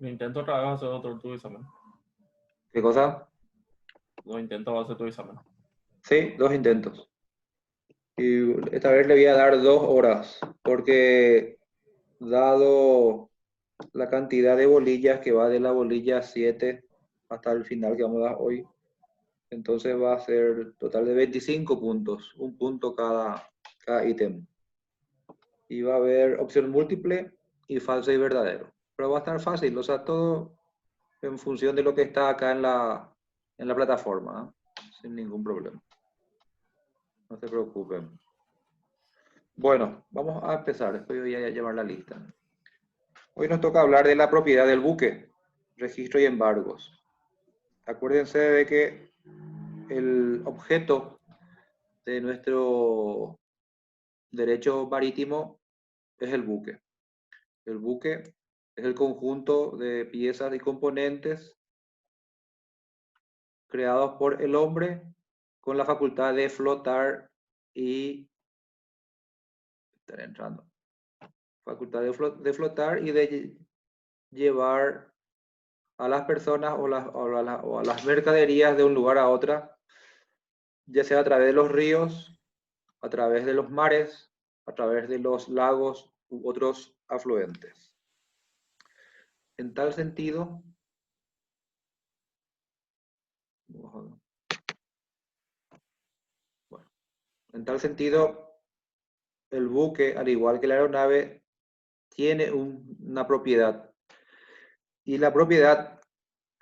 Intento otra vez hacer otro tu examen. ¿Qué cosa? Lo intento hacer tu examen. Sí, 2 intentos. Y esta vez le voy a dar 2 horas, porque dado la cantidad de bolillas que va de la bolilla 7 hasta el final que vamos a dar hoy, entonces va a ser total de 25 puntos, un punto cada ítem. Y va a haber opción múltiple y falso y verdadero. Pero va a estar fácil, o sea, todo en función de lo que está acá en la plataforma, ¿eh? Sin ningún problema. No se preocupen. Bueno, vamos a empezar. Después voy a llevar la lista. Hoy nos toca hablar de la propiedad del buque, registro y embargos. Acuérdense de que el objeto de nuestro derecho marítimo es el buque. El buque es el conjunto de piezas y componentes creados por el hombre con la facultad de flotar y estar entrando. Facultad de flotar y de llevar a las personas o a las mercaderías de un lugar a otra, ya sea a través de los ríos, a través de los mares, a través de los lagos u otros afluentes. En tal sentido, bueno, en tal sentido, el buque, al igual que la aeronave, tiene una propiedad, y la propiedad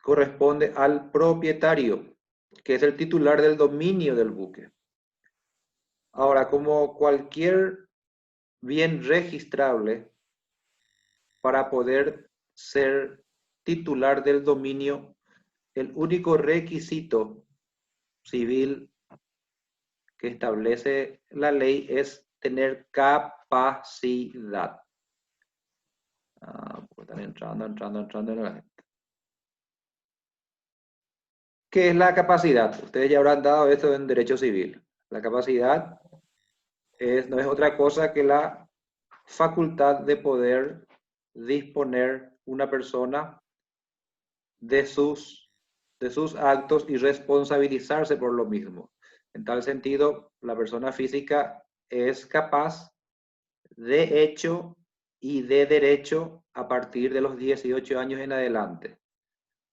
corresponde al propietario, que es el titular del dominio del buque. Ahora, como cualquier bien registrable, para poder ser titular del dominio, el único requisito civil que establece la ley es tener capacidad. Están entrando en la gente. ¿Qué es la capacidad? Ustedes ya habrán dado esto en derecho civil. La capacidad no es otra cosa que la facultad de poder disponer una persona de sus actos y responsabilizarse por lo mismo. En tal sentido, la persona física es capaz de hecho y de derecho a partir de los 18 años en adelante.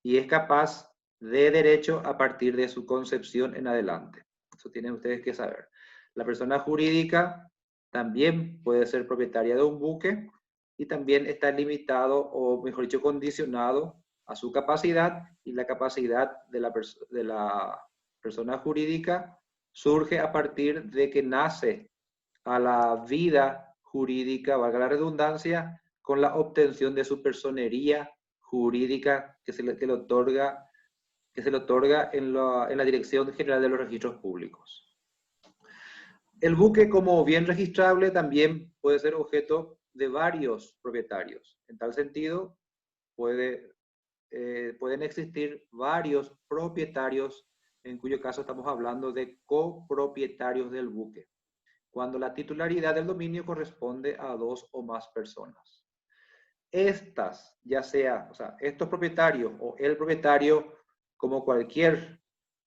Y es capaz de derecho a partir de su concepción en adelante. Eso tienen ustedes que saber. La persona jurídica también puede ser propietaria de un buque y también está limitado, o mejor dicho, condicionado a su capacidad, y la capacidad de la persona jurídica surge a partir de que nace a la vida jurídica, valga la redundancia, con la obtención de su personería jurídica que se le otorga en la Dirección General de los Registros Públicos. El buque, como bien registrable, también puede ser objeto de varios propietarios. En tal sentido, pueden existir varios propietarios, en cuyo caso estamos hablando de copropietarios del buque, cuando la titularidad del dominio corresponde a 2 o más personas. Estas, ya sea, estos propietarios o el propietario, como cualquier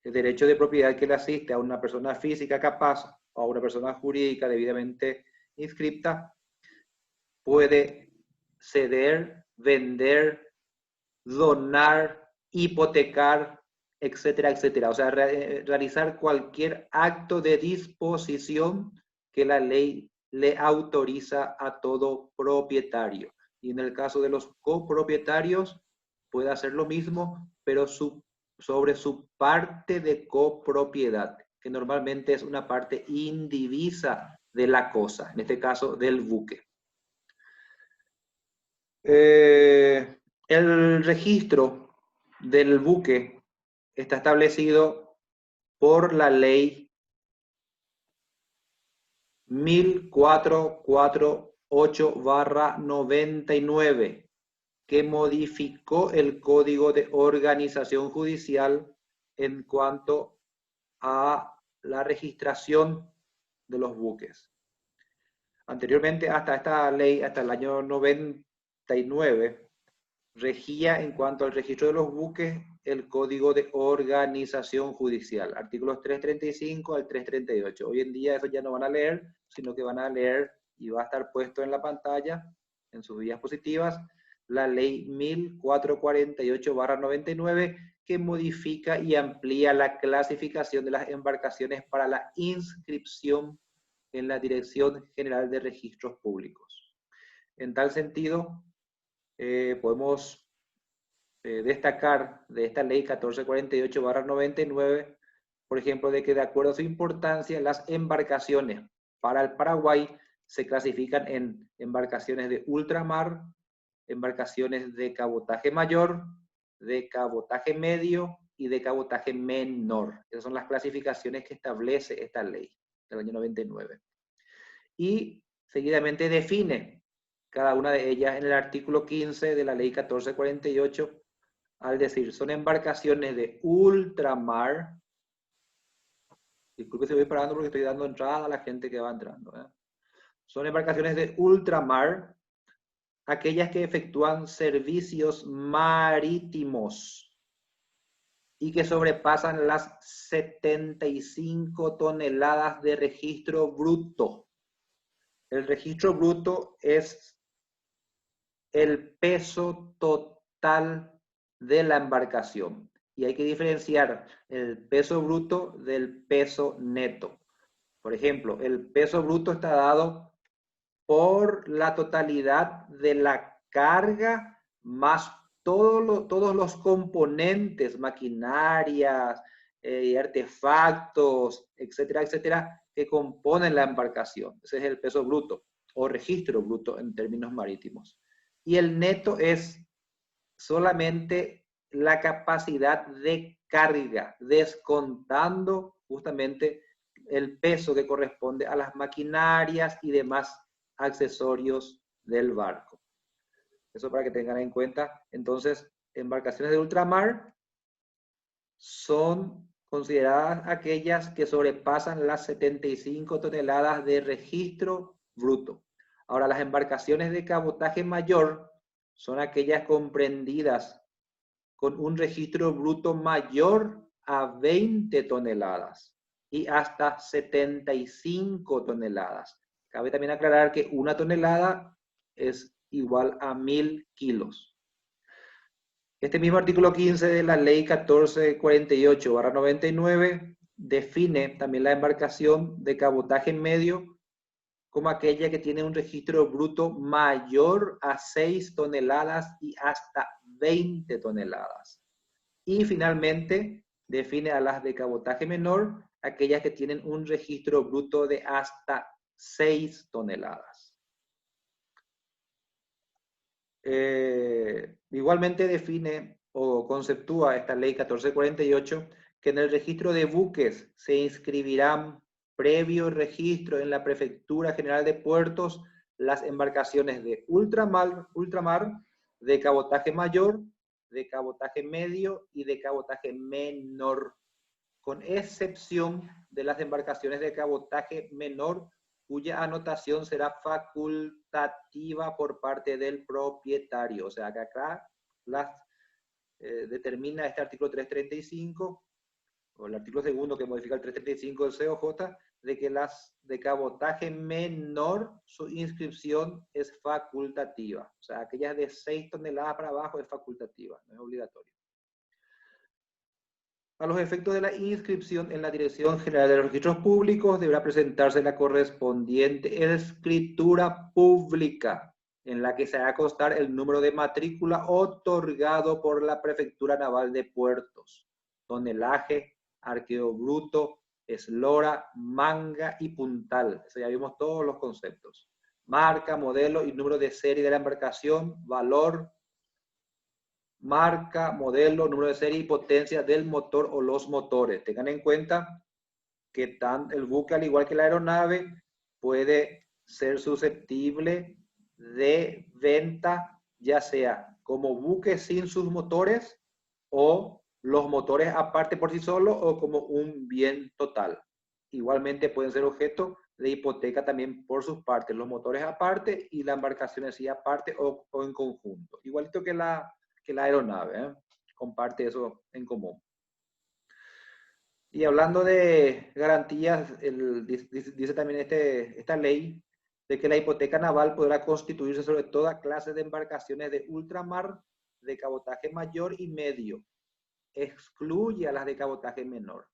derecho de propiedad que le asiste a una persona física capaz o a una persona jurídica debidamente inscripta, puede ceder, vender, donar, hipotecar, etcétera, etcétera. O sea, realizar cualquier acto de disposición que la ley le autoriza a todo propietario. Y en el caso de los copropietarios, puede hacer lo mismo, pero sobre su parte de copropiedad, que normalmente es una parte indivisa de la cosa, en este caso del buque. El registro del buque está establecido por la ley 1448/99, que modificó el Código de Organización Judicial en cuanto a la registración de los buques. Anteriormente, hasta esta ley, hasta el año 99, regía en cuanto al registro de los buques el Código de Organización Judicial, artículos 335 al 338. Hoy en día eso ya no van a leer, sino que van a leer y va a estar puesto en la pantalla, en sus diapositivas, la ley 1448/99, que modifica y amplía la clasificación de las embarcaciones para la inscripción en la Dirección General de Registros Públicos. En tal sentido, podemos destacar de esta ley 1448/99, por ejemplo, de que de acuerdo a su importancia, las embarcaciones para el Paraguay se clasifican en embarcaciones de ultramar, embarcaciones de cabotaje mayor, de cabotaje medio y de cabotaje menor. Esas son las clasificaciones que establece esta ley del año 99. Y seguidamente define cada una de ellas en el artículo 15 de la ley 1448, al decir, son embarcaciones de ultramar. Disculpe si voy parando porque estoy dando entrada a la gente que va entrando. Son embarcaciones de ultramar, aquellas que efectúan servicios marítimos y que sobrepasan las 75 toneladas de registro bruto. El registro bruto es el peso total de la embarcación. Y hay que diferenciar el peso bruto del peso neto. Por ejemplo, el peso bruto está dado por la totalidad de la carga más todos los componentes, maquinarias, y artefactos, etcétera, etcétera, que componen la embarcación. Ese es el peso bruto o registro bruto en términos marítimos. Y el neto es solamente la capacidad de carga, descontando justamente el peso que corresponde a las maquinarias y demás accesorios del barco. Eso para que tengan en cuenta. Entonces, embarcaciones de ultramar son consideradas aquellas que sobrepasan las 75 toneladas de registro bruto. Ahora, las embarcaciones de cabotaje mayor son aquellas comprendidas con un registro bruto mayor a 20 toneladas y hasta 75 toneladas. Cabe también aclarar que una tonelada es igual a 1000 kilos. Este mismo artículo 15 de la ley 1448/99 define también la embarcación de cabotaje medio como aquella que tiene un registro bruto mayor a 6 toneladas y hasta 20 toneladas. Y finalmente define a las de cabotaje menor, aquellas que tienen un registro bruto de hasta 6 toneladas. Igualmente define o conceptúa esta ley 1448 que en el registro de buques se inscribirán previo registro en la Prefectura General de Puertos las embarcaciones de ultramar, de cabotaje mayor, de cabotaje medio y de cabotaje menor, con excepción de las embarcaciones de cabotaje menor, cuya anotación será facultativa por parte del propietario. O sea que acá las determina este artículo 335, o el artículo segundo que modifica el 335 del COJ, de que las de cabotaje menor, su inscripción es facultativa. O sea, aquellas de 6 toneladas para abajo es facultativa, no es obligatorio. A los efectos de la inscripción en la Dirección General de los Registros Públicos, deberá presentarse la correspondiente escritura pública, en la que se hará constar el número de matrícula otorgado por la Prefectura Naval de Puertos, tonelaje, arqueo bruto, eslora, manga y puntal. Eso ya vimos todos los conceptos. Marca, modelo y número de serie de la embarcación, valor, marca, modelo, número de serie y potencia del motor o los motores. Tengan en cuenta que el buque, al igual que la aeronave, puede ser susceptible de venta, ya sea como buque sin sus motores o los motores aparte por sí solos o como un bien total. Igualmente pueden ser objeto de hipoteca también por sus partes, los motores aparte y la embarcación en sí aparte o en conjunto. Igualito que la que la aeronave, ¿eh? Comparte eso en común. Y hablando de garantías, dice también esta ley de que la hipoteca naval podrá constituirse sobre toda clase de embarcaciones de ultramar, de cabotaje mayor y medio. Excluye a las de cabotaje menor,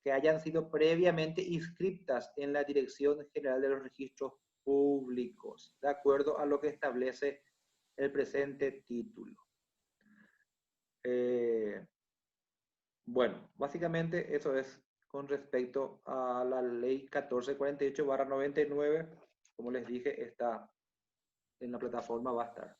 que hayan sido previamente inscriptas en la Dirección General de los Registros Públicos, de acuerdo a lo que establece el presente título. Bueno, básicamente eso es con respecto a la ley 1448/99. Como les dije, está en la plataforma, va a estar.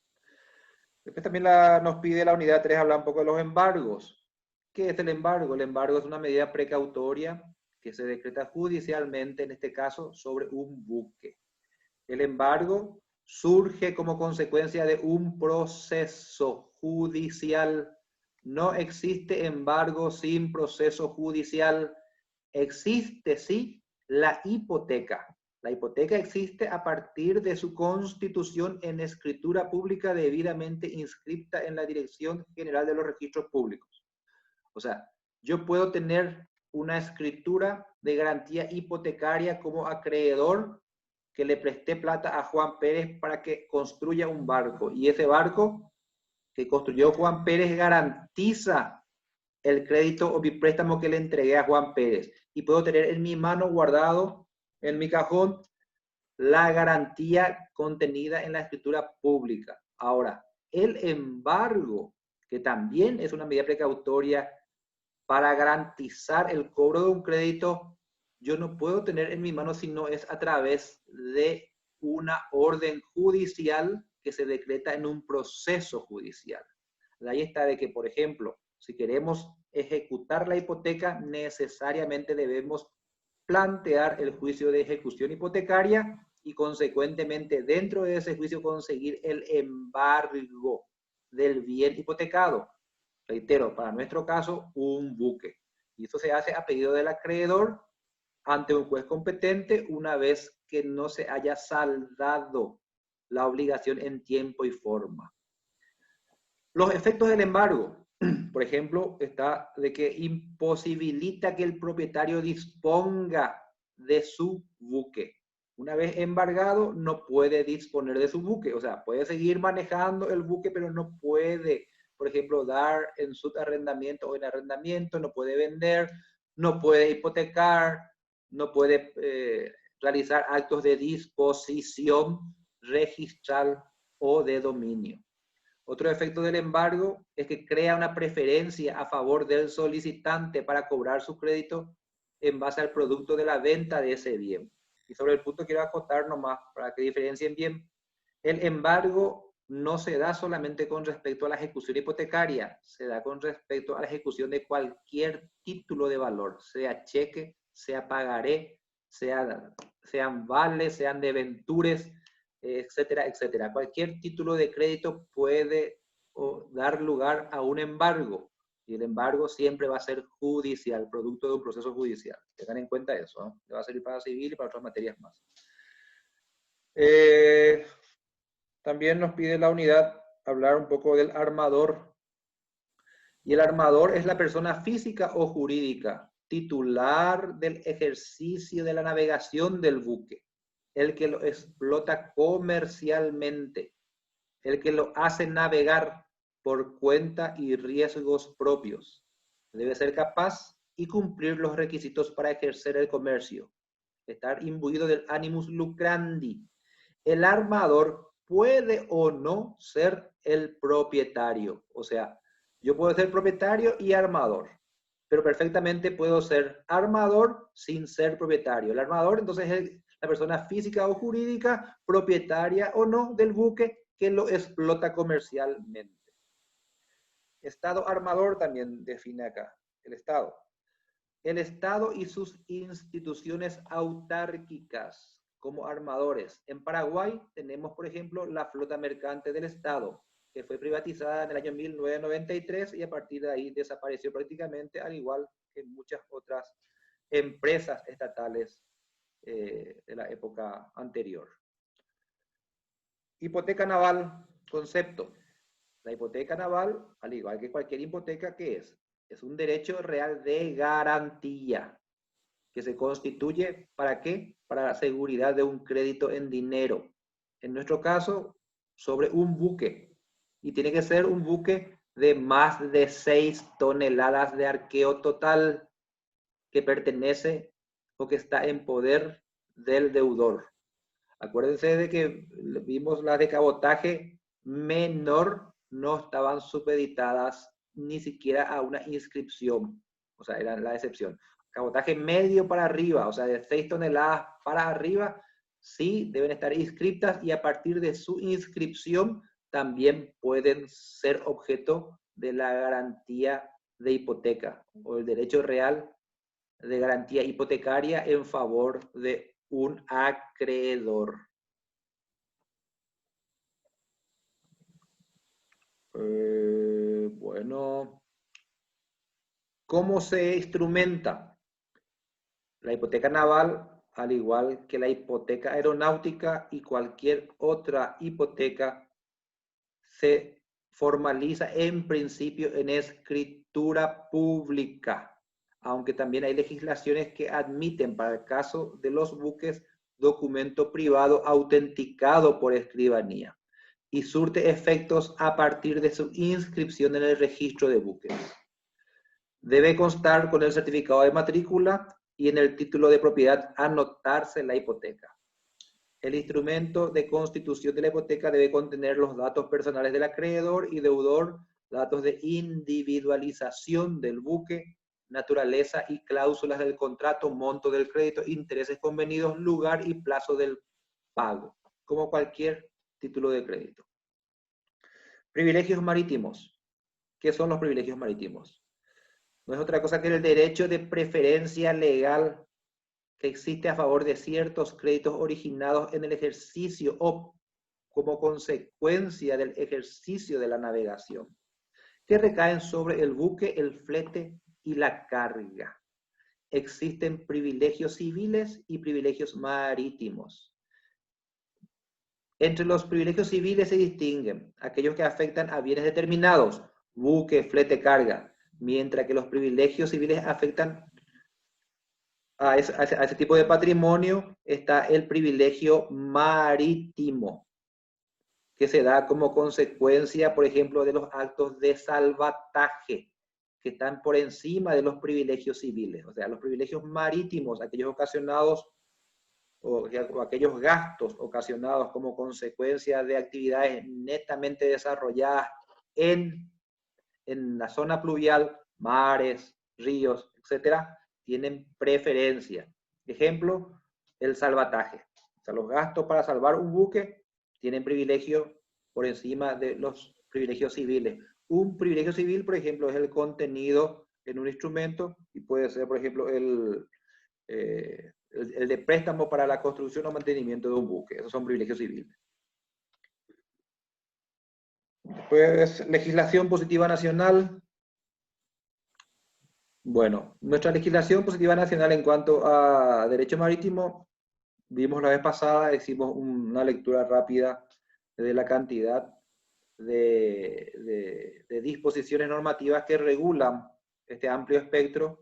Después también nos pide la unidad 3 hablar un poco de los embargos. ¿Qué es el embargo? El embargo es una medida precautoria que se decreta judicialmente, en este caso, sobre un buque. El embargo surge como consecuencia de un proceso judicial. No existe embargo sin proceso judicial. Existe, sí, la hipoteca. La hipoteca existe a partir de su constitución en escritura pública debidamente inscripta en la Dirección General de los Registros Públicos. O sea, yo puedo tener una escritura de garantía hipotecaria como acreedor que le presté plata a Juan Pérez para que construya un barco. Y ese barco que construyó Juan Pérez garantiza el crédito o mi préstamo que le entregué a Juan Pérez. Y puedo tener en mi mano guardado, en mi cajón, la garantía contenida en la escritura pública. Ahora, el embargo, que también es una medida precautoria para garantizar el cobro de un crédito, yo no puedo tener en mi mano si no es a través de una orden judicial que se decreta en un proceso judicial. Ahí está de que, por ejemplo, si queremos ejecutar la hipoteca, necesariamente debemos plantear el juicio de ejecución hipotecaria y consecuentemente dentro de ese juicio conseguir el embargo del bien hipotecado. Reitero, para nuestro caso, un buque. Y eso se hace a pedido del acreedor ante un juez competente una vez que no se haya saldado la obligación en tiempo y forma. Los efectos del embargo, por ejemplo, está de que imposibilita que el propietario disponga de su buque. Una vez embargado, no puede disponer de su buque. O sea, puede seguir manejando el buque, pero no puede, por ejemplo, dar en subarrendamiento o en arrendamiento, no puede vender, no puede hipotecar, no puede realizar actos de disposición registral o de dominio. Otro efecto del embargo es que crea una preferencia a favor del solicitante para cobrar su crédito en base al producto de la venta de ese bien. Y sobre el punto quiero acotar nomás para que diferencien bien. El embargo no se da solamente con respecto a la ejecución hipotecaria, se da con respecto a la ejecución de cualquier título de valor, sea cheque, sea pagaré, sean vales, sean debentures, etcétera, etcétera. Cualquier título de crédito puede dar lugar a un embargo y el embargo siempre va a ser judicial, producto de un proceso judicial. Tengan en cuenta eso, ¿no? Le va a servir para civil y para otras materias más. También nos pide la unidad hablar un poco del armador. Y el armador es la persona física o jurídica titular del ejercicio de la navegación del buque, el que lo explota comercialmente, el que lo hace navegar por cuenta y riesgos propios. Debe ser capaz y cumplir los requisitos para ejercer el comercio, estar imbuido del animus lucrandi. El armador puede o no ser el propietario, o sea, yo puedo ser propietario y armador, pero perfectamente puedo ser armador sin ser propietario. El armador entonces es la persona física o jurídica, propietaria o no del buque que lo explota comercialmente. Estado armador también define acá el Estado. El Estado y sus instituciones autárquicas como armadores. En Paraguay tenemos, por ejemplo, la flota mercante del Estado, que fue privatizada en el año 1993 y a partir de ahí desapareció prácticamente, al igual que muchas otras empresas estatales de la época anterior. Hipoteca naval, concepto. La hipoteca naval, al igual que cualquier hipoteca, ¿qué es? Es un derecho real de garantía que se constituye, ¿para qué? Para la seguridad de un crédito en dinero. En nuestro caso, sobre un buque. Y tiene que ser un buque de más de 6 toneladas de arqueo total que pertenece o que está en poder del deudor. Acuérdense de que vimos las de cabotaje menor, no estaban supeditadas ni siquiera a una inscripción, o sea, era la excepción. Cabotaje medio para arriba, o sea, de 6 toneladas para arriba, sí deben estar inscritas y a partir de su inscripción también pueden ser objeto de la garantía de hipoteca o el derecho real de garantía hipotecaria en favor de un acreedor. Bueno, ¿cómo se instrumenta? La hipoteca naval, al igual que la hipoteca aeronáutica y cualquier otra hipoteca, se formaliza en principio en escritura pública, aunque también hay legislaciones que admiten para el caso de los buques documento privado autenticado por escribanía y surte efectos a partir de su inscripción en el registro de buques. Debe constar con el certificado de matrícula y en el título de propiedad anotarse la hipoteca. El instrumento de constitución de la hipoteca debe contener los datos personales del acreedor y deudor, datos de individualización del buque, naturaleza y cláusulas del contrato, monto del crédito, intereses convenidos, lugar y plazo del pago, como cualquier título de crédito. Privilegios marítimos. ¿Qué son los privilegios marítimos? No es otra cosa que el derecho de preferencia legal que existe a favor de ciertos créditos originados en el ejercicio o como consecuencia del ejercicio de la navegación, que recaen sobre el buque, el flete y la carga. Existen privilegios civiles y privilegios marítimos. Entre los privilegios civiles se distinguen aquellos que afectan a bienes determinados, buque, flete, carga, mientras que los privilegios civiles afectan a ese tipo de patrimonio. Está el privilegio marítimo, que se da como consecuencia, por ejemplo, de los actos de salvataje, que están por encima de los privilegios civiles. O sea, los privilegios marítimos, aquellos ocasionados o aquellos gastos ocasionados como consecuencia de actividades netamente desarrolladas en la zona pluvial, mares, ríos, etcétera, tienen preferencia. Ejemplo, el salvataje. O sea, los gastos para salvar un buque tienen privilegio por encima de los privilegios civiles. Un privilegio civil, por ejemplo, es el contenido en un instrumento y puede ser, por ejemplo, el de préstamo para la construcción o mantenimiento de un buque. Esos son privilegios civiles. Después, legislación positiva nacional. Bueno, nuestra legislación positiva nacional en cuanto a derecho marítimo, vimos la vez pasada, hicimos una lectura rápida de la cantidad de disposiciones normativas que regulan este amplio espectro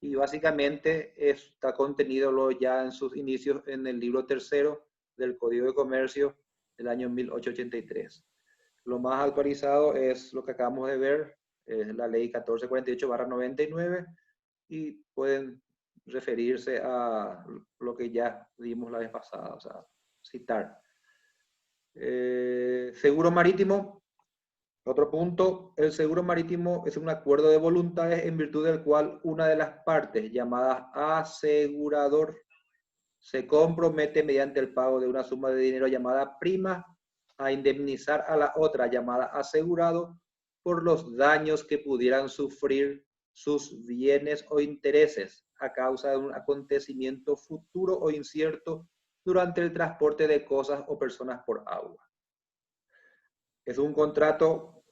y básicamente está contenido ya en sus inicios en el libro tercero del Código de Comercio del año 1883. Lo más actualizado es lo que acabamos de ver, la ley 1448/99, y pueden referirse a lo que ya vimos la vez pasada, o sea, citar. Seguro marítimo, otro punto, el seguro marítimo es un acuerdo de voluntades en virtud del cual una de las partes, llamada asegurador, se compromete mediante el pago de una suma de dinero llamada prima a indemnizar a la otra, llamada asegurado, por los daños que pudieran sufrir sus bienes o intereses a causa de un acontecimiento futuro o incierto durante el transporte de cosas o personas por agua. Es un contrato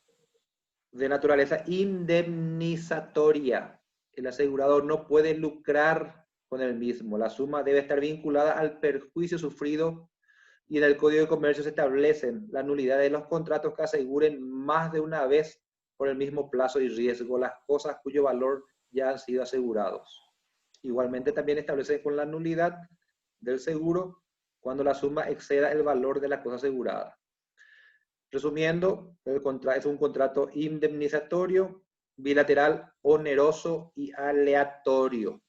de naturaleza indemnizatoria. El asegurador no puede lucrar con el mismo. La suma debe estar vinculada al perjuicio sufrido y en el Código de Comercio se establecen la nulidad de los contratos que aseguren más de una vez por el mismo plazo y riesgo las cosas cuyo valor ya han sido asegurados. Igualmente también establece con la nulidad del seguro cuando la suma exceda el valor de la cosa asegurada. Resumiendo, es un contrato indemnizatorio, bilateral, oneroso y aleatorio.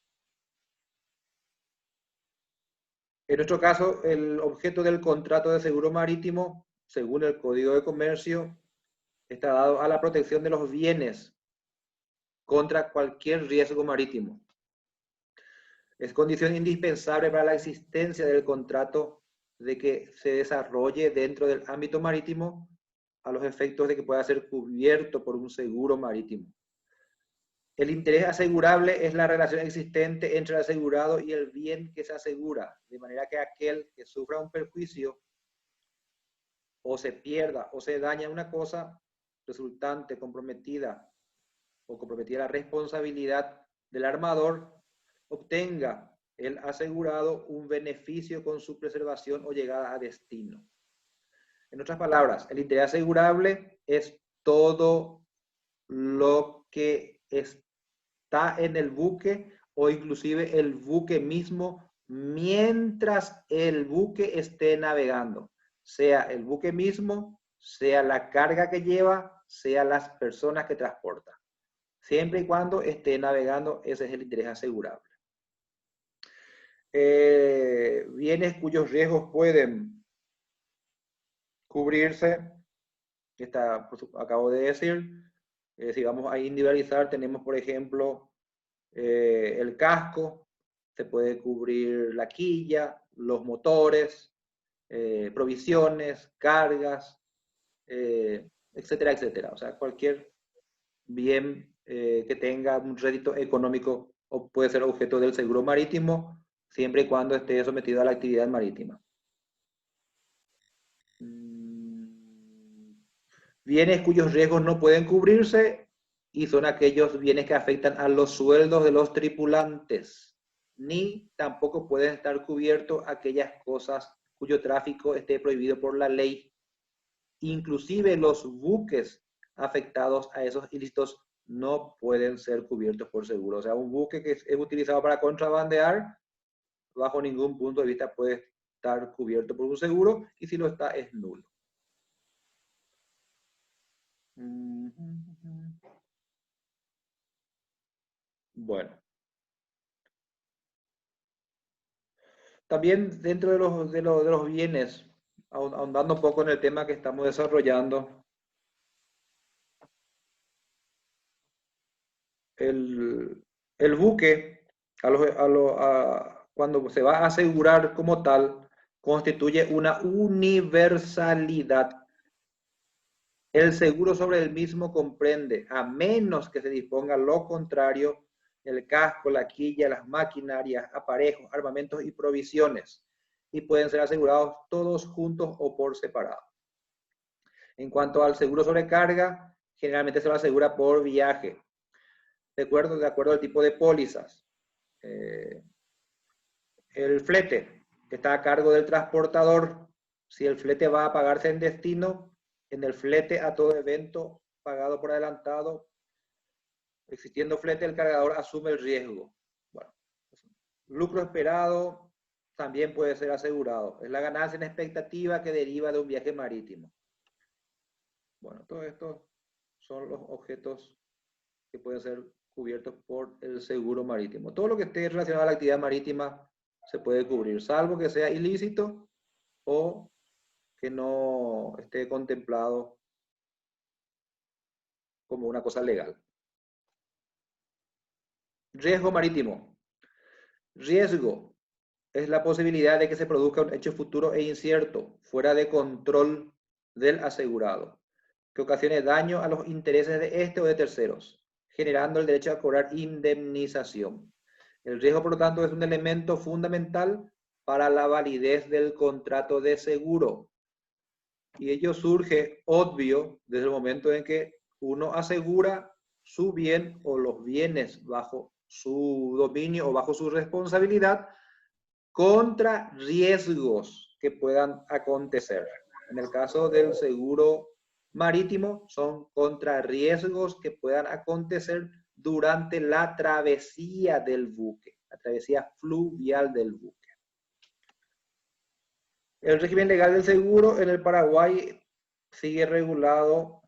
En nuestro caso, el objeto del contrato de seguro marítimo, según el Código de Comercio, está dado a la protección de los bienes contra cualquier riesgo marítimo. Es condición indispensable para la existencia del contrato de que se desarrolle dentro del ámbito marítimo a los efectos de que pueda ser cubierto por un seguro marítimo. El interés asegurable es la relación existente entre el asegurado y el bien que se asegura, de manera que aquel que sufra un perjuicio o se pierda o se daña una cosa resultante comprometida la responsabilidad del armador, obtenga el asegurado un beneficio con su preservación o llegada a destino. En otras palabras, el interés asegurable es todo lo que está en el buque o inclusive el buque mismo mientras el buque esté navegando, sea el buque mismo, sea la carga que lleva, sea las personas que transporta. Siempre y cuando esté navegando, ese es el interés asegurable. Bienes cuyos riesgos pueden cubrirse, acabo de decir. Si vamos a individualizar, tenemos por ejemplo el casco, se puede cubrir la quilla, los motores, provisiones, cargas, etcétera, etcétera. O sea, cualquier bien que tenga un rédito económico o puede ser objeto del seguro marítimo, siempre y cuando esté sometido a la actividad marítima. Bienes cuyos riesgos no pueden cubrirse y son aquellos bienes que afectan a los sueldos de los tripulantes, ni tampoco pueden estar cubiertos aquellas cosas cuyo tráfico esté prohibido por la ley. Inclusive los buques afectados a esos ilícitos no pueden ser cubiertos por seguro. O sea, un buque que es utilizado para contrabandear, bajo ningún punto de vista puede estar cubierto por un seguro, y si lo está, es nulo. Bueno. También dentro de los bienes, ahondando un poco en el tema que estamos desarrollando, el buque, cuando se va a asegurar como tal, constituye una universalidad. El seguro sobre el mismo comprende, a menos que se disponga lo contrario, el casco, la quilla, las maquinarias, aparejos, armamentos y provisiones, y pueden ser asegurados todos juntos o por separado. En cuanto al seguro sobre carga, generalmente se lo asegura por viaje, de acuerdo al tipo de pólizas. El flete está a cargo del transportador. Si el flete va a pagarse en destino, en el flete a todo evento pagado por adelantado, existiendo flete, el cargador asume el riesgo. Bueno, lucro esperado también puede ser asegurado. Es la ganancia en expectativa que deriva de un viaje marítimo. Bueno, todo esto son los objetos que pueden ser cubiertos por el seguro marítimo. Todo lo que esté relacionado a la actividad marítima se puede cubrir, salvo que sea ilícito o que no esté contemplado como una cosa legal. Riesgo marítimo. Riesgo es la posibilidad de que se produzca un hecho futuro e incierto, fuera de control del asegurado, que ocasione daño a los intereses de este o de terceros, generando el derecho a cobrar indemnización. El riesgo, por lo tanto, es un elemento fundamental para la validez del contrato de seguro. Y ello surge obvio desde el momento en que uno asegura su bien o los bienes bajo su dominio o bajo su responsabilidad contra riesgos que puedan acontecer. En el caso del seguro marítimo, son contra riesgos que puedan acontecer durante la travesía del buque, la travesía fluvial del buque. El régimen legal del seguro en el Paraguay sigue regulado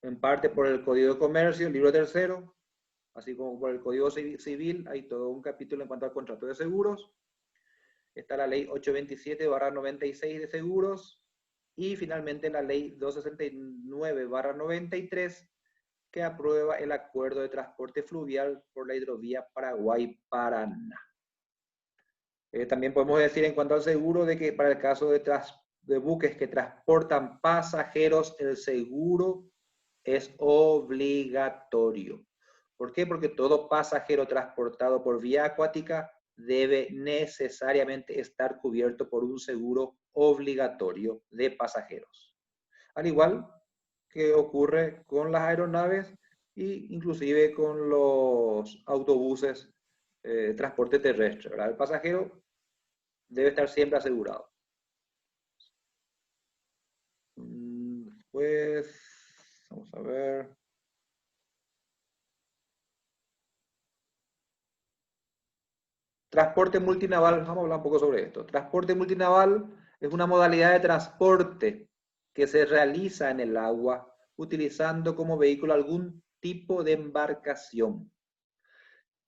en parte por el Código de Comercio, el libro tercero, así como por el Código Civil. Hay todo un capítulo en cuanto al contrato de seguros. Está la ley 827/96 de seguros y finalmente la ley 269/93 que aprueba el acuerdo de transporte fluvial por la hidrovía Paraguay-Paraná. También podemos decir en cuanto al seguro de que para el caso de buques que transportan pasajeros, el seguro es obligatorio. ¿Por qué? Porque todo pasajero transportado por vía acuática debe necesariamente estar cubierto por un seguro obligatorio de pasajeros. Al igual que ocurre con las aeronaves e inclusive con los autobuses de transporte terrestre, ¿verdad? El pasajero debe estar siempre asegurado. Después, vamos a ver. Transporte multinaval, vamos a hablar un poco sobre esto. Transporte multinaval es una modalidad de transporte que se realiza en el agua utilizando como vehículo algún tipo de embarcación.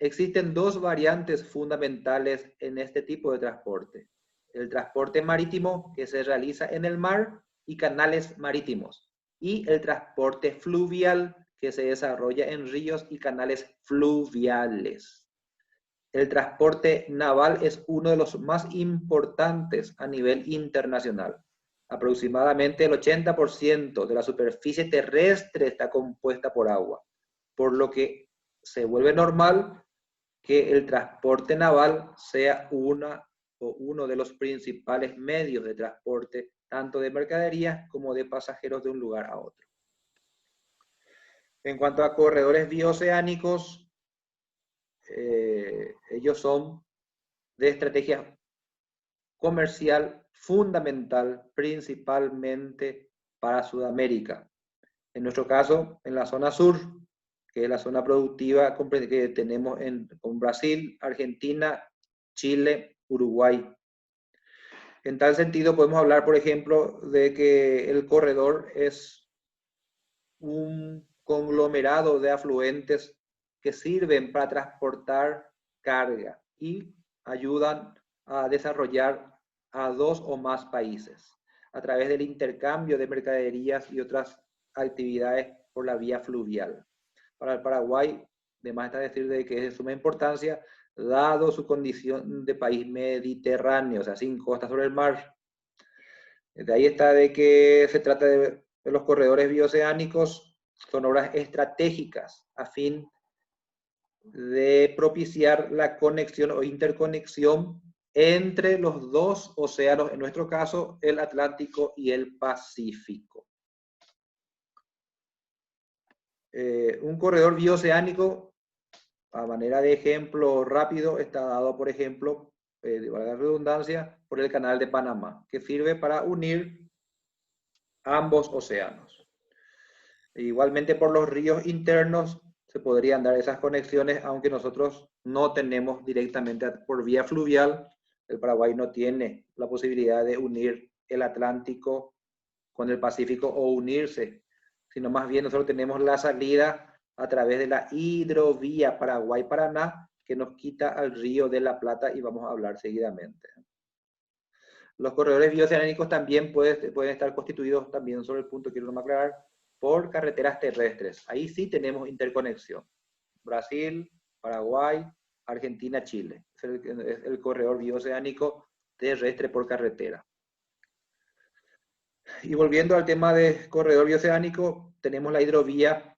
Existen dos variantes fundamentales en este tipo de transporte. El transporte marítimo, que se realiza en el mar y canales marítimos, y el transporte fluvial, que se desarrolla en ríos y canales fluviales. El transporte naval es uno de los más importantes a nivel internacional. Aproximadamente el 80% de la superficie terrestre está compuesta por agua, por lo que se vuelve normal que el transporte naval sea uno de los principales medios de transporte, tanto de mercaderías como de pasajeros de un lugar a otro. En cuanto a corredores bioceánicos, ellos son de estrategia comercial fundamental, principalmente para Sudamérica. En nuestro caso, en la zona sur, que es la zona productiva que tenemos con Brasil, Argentina, Chile, Uruguay. En tal sentido, podemos hablar, por ejemplo, de que el corredor es un conglomerado de afluentes que sirven para transportar carga y ayudan a desarrollar a dos o más países a través del intercambio de mercaderías y otras actividades por la vía fluvial. Para el Paraguay, además está decir de que es de suma importancia, dado su condición de país mediterráneo, o sea, sin costa sobre el mar. De ahí está de que se trata de los corredores bioceánicos, son obras estratégicas a fin de propiciar la conexión o interconexión entre los dos océanos, en nuestro caso, el Atlántico y el Pacífico. Un corredor bioceánico, a manera de ejemplo rápido, está dado, por ejemplo, de valga la redundancia, por el Canal de Panamá, que sirve para unir ambos océanos. Igualmente por los ríos internos se podrían dar esas conexiones, aunque nosotros no tenemos directamente por vía fluvial. El Paraguay no tiene la posibilidad de unir el Atlántico con el Pacífico o unirse, sino más bien nosotros tenemos la salida a través de la hidrovía Paraguay-Paraná, que nos quita al río de la Plata y vamos a hablar seguidamente. Los corredores bioceánicos también pueden estar constituidos, también sobre el punto quiero aclarar, por carreteras terrestres. Ahí sí tenemos interconexión. Brasil, Paraguay, Argentina, Chile. Es el corredor bioceánico terrestre por carretera. Y volviendo al tema de corredor bioceánico, tenemos la hidrovía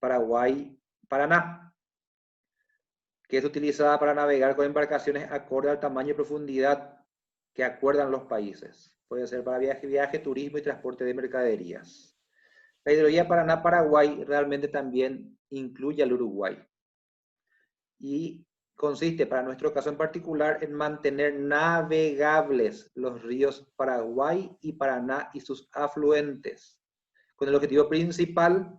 Paraguay-Paraná, que es utilizada para navegar con embarcaciones acorde al tamaño y profundidad que acuerdan los países. Puede ser para viaje, turismo y transporte de mercaderías. La hidrovía Paraná-Paraguay realmente también incluye al Uruguay. Y consiste, para nuestro caso en particular, en mantener navegables los ríos Paraguay y Paraná y sus afluentes, con el objetivo principal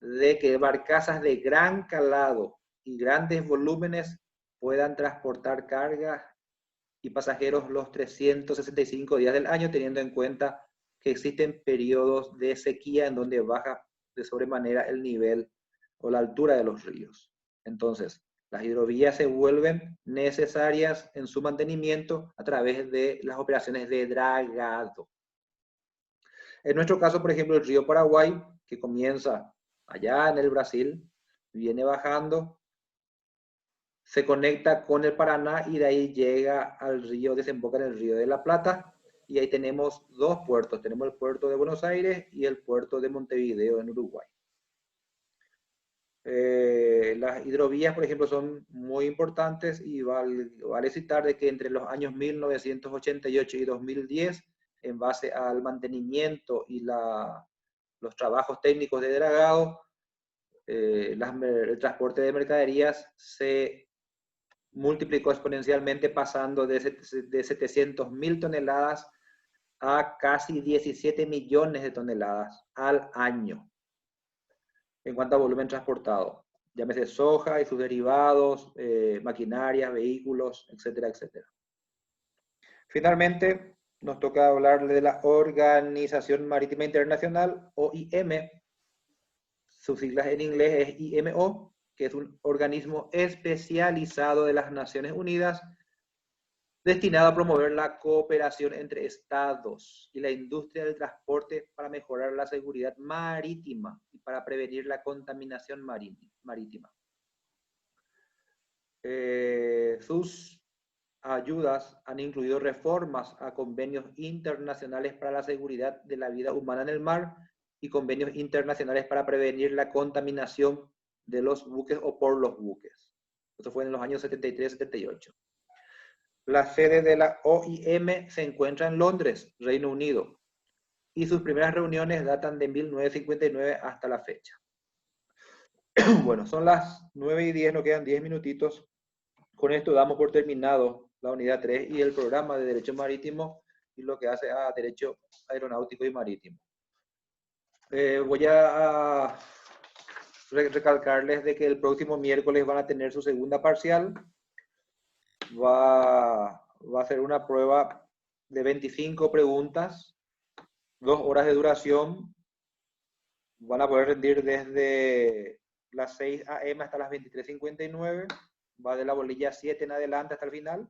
de que barcazas de gran calado y grandes volúmenes puedan transportar cargas y pasajeros los 365 días del año, teniendo en cuenta que existen periodos de sequía en donde baja de sobremanera el nivel o la altura de los ríos. Entonces, las hidrovías se vuelven necesarias en su mantenimiento a través de las operaciones de dragado. En nuestro caso, por ejemplo, el río Paraguay, que comienza allá en el Brasil, viene bajando, se conecta con el Paraná y de ahí llega al río, desemboca en el río de la Plata, y ahí tenemos dos puertos. Tenemos el puerto de Buenos Aires y el puerto de Montevideo en Uruguay. Las hidrovías, por ejemplo, son muy importantes y vale citar de que entre los años 1988 y 2010, en base al mantenimiento y los trabajos técnicos de dragado, el transporte de mercaderías se multiplicó exponencialmente, pasando de 700.000 toneladas a casi 17 millones de toneladas al año en cuanto a volumen transportado. Llámese soja y sus derivados, maquinaria, vehículos, etcétera, etcétera. Finalmente, nos toca hablar de la Organización Marítima Internacional, OIM. Sus siglas en inglés es IMO, que es un organismo especializado de las Naciones Unidas destinado a promover la cooperación entre estados y la industria del transporte para mejorar la seguridad marítima y para prevenir la contaminación marítima. Sus ayudas han incluido reformas a convenios internacionales para la seguridad de la vida humana en el mar y convenios internacionales para prevenir la contaminación de los buques o por los buques. Eso fue en los años 73-78. La sede de la OIM se encuentra en Londres, Reino Unido, y sus primeras reuniones datan de 1959 hasta la fecha. Bueno, son las 9:10, nos quedan 10 minutitos. Con esto damos por terminado la unidad 3 y el programa de Derecho Marítimo y lo que hace a Derecho Aeronáutico y Marítimo. Voy a recalcarles de que el próximo miércoles van a tener su segunda parcial. Va a ser una prueba de 25 preguntas, 2 horas de duración. Van a poder rendir desde las 6 a.m. hasta las 23:59. Va de la bolilla 7 en adelante hasta el final.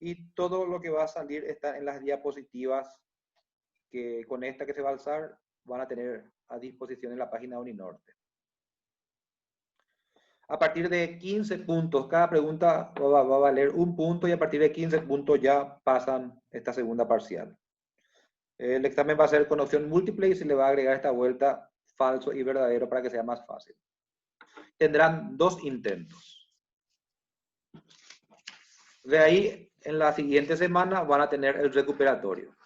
Y todo lo que va a salir está en las diapositivas que con esta que se va a alzar van a tener a disposición en la página Uninorte. A partir de 15 puntos, cada pregunta va a valer un punto y a partir de 15 puntos ya pasan esta segunda parcial. El examen va a ser con opción múltiple y se le va a agregar esta vuelta falso y verdadero para que sea más fácil. Tendrán 2 intentos. De ahí, en la siguiente semana van a tener el recuperatorio.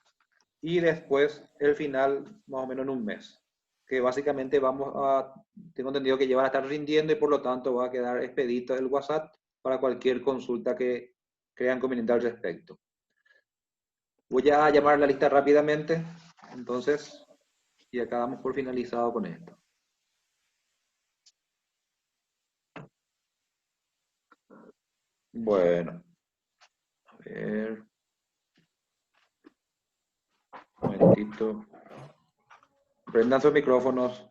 Y después el final, más o menos en un mes. Que básicamente tengo entendido que ya van a estar rindiendo y por lo tanto va a quedar expedito el WhatsApp para cualquier consulta que crean conveniente al respecto. Voy a llamar la lista rápidamente, entonces, y acá damos por finalizado con esto. Bueno, a ver. Un momentito. Prendan sus micrófonos.